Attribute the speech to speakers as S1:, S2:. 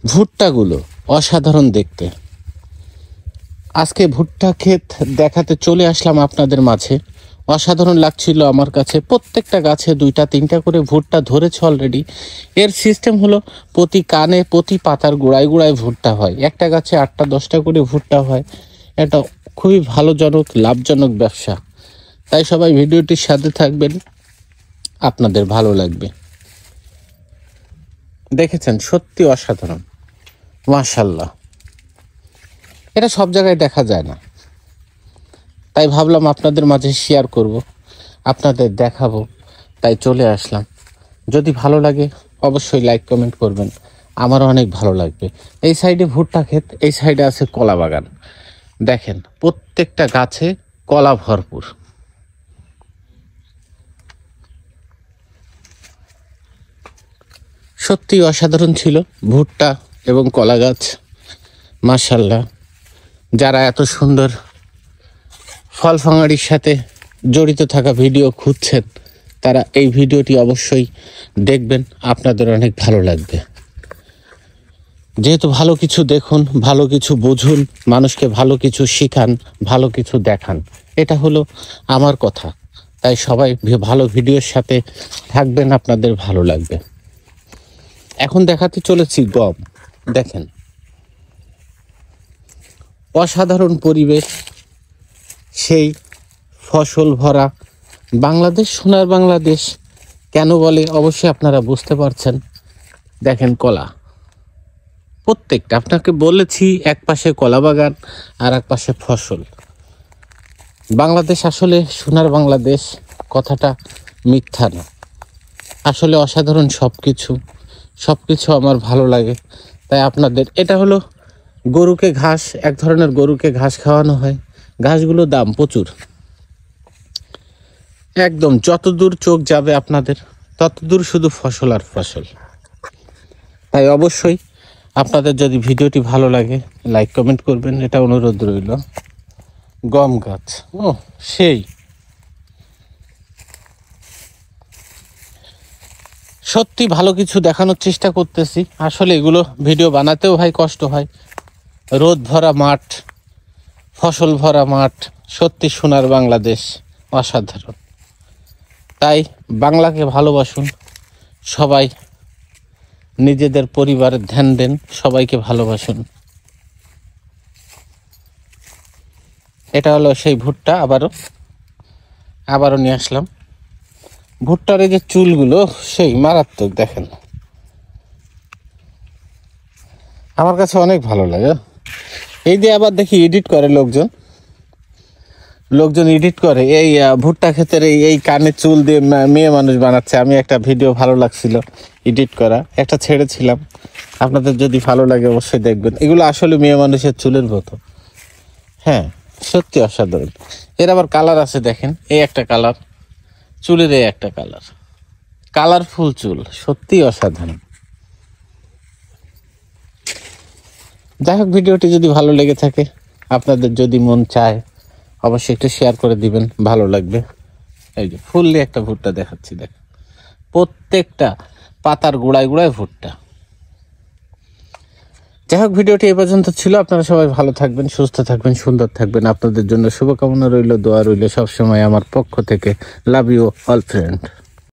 S1: ভুট্টাগুলো অসাধারণ দেখতে। আজকে ভুট্টা ক্ষেত দেখাতে চলে আসলাম আপনাদের মাঝে। অসাধারণ লাগছিল আমার কাছে। প্রত্যেকটা গাছে 2-3টা করে ভুট্টা ধরেছে অলরেডি। এর সিস্টেম হলো প্রতি কানে প্রতি পাতার গোড়ায় গোড়ায় ভুট্টা হয়। একটা গাছে 8টা-10টা করে ভুট্টা হয়। এটা খুবই ভালোজনক লাভজনক ব্যবসা। তাই সবাই ভিডিওটির সাথে থাকবেন, আপনাদের ভালো লাগবে। দেখেছেন, সত্যি অসাধারণ, মাশাআল্লাহ। এটা সব জায়গায় দেখা যায় না, তাই ভাবলাম আপনাদের মাঝে শেয়ার করব, আপনাদের দেখাবো, তাই চলে আসলাম। যদি ভালো লাগে অবশ্যই লাইক কমেন্ট করবেন, আমারও অনেক ভালো লাগবে। এই সাইডে ভুট্টা ক্ষেত, এই সাইডে আছে কলা বাগান। দেখেন প্রত্যেকটা গাছে কলা ভরপুর। সত্যি অসাধারণ ছিল ভুট্টা এবং কলা গাছ, মাশাআল্লাহ। যারা এত সুন্দর ফল ফাঙ্গাড়ির সাথে জড়িত থাকা ভিডিও খুঁজছেন, তারা এই ভিডিওটি অবশ্যই দেখবেন, আপনাদের অনেক ভালো লাগবে। যেহেতু ভালো কিছু দেখুন, ভালো কিছু বুঝুন, মানুষকে ভালো কিছু শিখান, ভালো কিছু দেখান, এটা হলো আমার কথা। তাই সবাই ভালো ভিডিওর সাথে থাকবেন, আপনাদের ভালো লাগবে। এখন দেখাতে চলেছি গম। দেখেন অসাধারণ পরিবেশ, সেই ফসল ভরা বাংলাদেশ, সোনার বাংলাদেশ কেন বলে অবশ্যই আপনারা বুঝতে পারছেন। দেখেন কলা, প্রত্যেকটা, আপনাকে বলেছি এক পাশে কলা বাগান আর এক পাশে ফসল। বাংলাদেশ আসলে সোনার বাংলাদেশ, কথাটা মিথ্যা না। আসলে অসাধারণ সব কিছু আমার ভালো লাগে। তাই আপনাদের, এটা হলো গরুকে ঘাস, এক ধরনের গরুকে ঘাস খাওয়ানো হয়। ঘাসগুলো দাম প্রচুর, একদম যতদূর চোখ যাবে আপনাদের ততদূর শুধু ফসল আর ফসল। তাই অবশ্যই আপনাদের যদি ভিডিওটি ভালো লাগে লাইক কমেন্ট করবেন, এটা অনুরোধ রইল। গম গাছ, ও সেই সত্যি ভালো কিছু দেখানোর চেষ্টা করতেছি। আসলে এগুলো ভিডিও বানাতেও ভাই কষ্ট হয়। রোদ ভরা মাঠ, ফসল ভরা মাঠ, সত্যি সোনার বাংলাদেশ, অসাধারণ। তাই বাংলাকে ভালোবাসুন সবাই, নিজেদের পরিবারের ধ্যান দেন, সবাইকে ভালোবাসুন। এটা হলো সেই ভুট্টা। আবারও নিয়ে আসলাম ভুট্টার। এই যে চুলগুলো সেই মারাত্মক, দেখেন আমার কাছে অনেক ভালো লাগে। এই যে আবার দেখি এডিট করে লোকজন এডিট করে এই ভুট্টা ক্ষেতের এই কানে চুল দিয়ে মেয়ে মানুষ বানাচ্ছে। আমি একটা ভিডিও ভালো লাগছিল এডিট করা, একটা ছেড়েছিলাম। আপনাদের যদি ভালো লাগে অবশ্যই দেখবেন। এগুলো আসলে মেয়ে মানুষের চুলের মতো। হ্যাঁ, সত্যি অসাধারণ। এর আবার কালার আছে, দেখেন এই একটা কালার চুলের, এই একটা কালার, কালারফুল চুল, সত্যি অসাধারণ। যাই হোক, ভিডিওটি যদি ভালো লেগে থাকে, আপনাদের যদি মন চায় অবশ্যই একটু শেয়ার করে দিবেন, ভালো লাগবে। এই যে ফুললি একটা ভুট্টা দেখাচ্ছি, দেখ প্রত্যেকটা পাতার গোড়ায় গোড়ায় ভুট্টা। যাই হোক, ভিডিওটি এ পর্যন্ত ছিল। আপনারা সবাই ভালো থাকবেন, সুস্থ থাকবেন, সুন্দর থাকবেন। আপনাদের জন্য শুভকামনা রইল, দোয়া রইল সবসময় আমার পক্ষ থেকে। Love you all friend.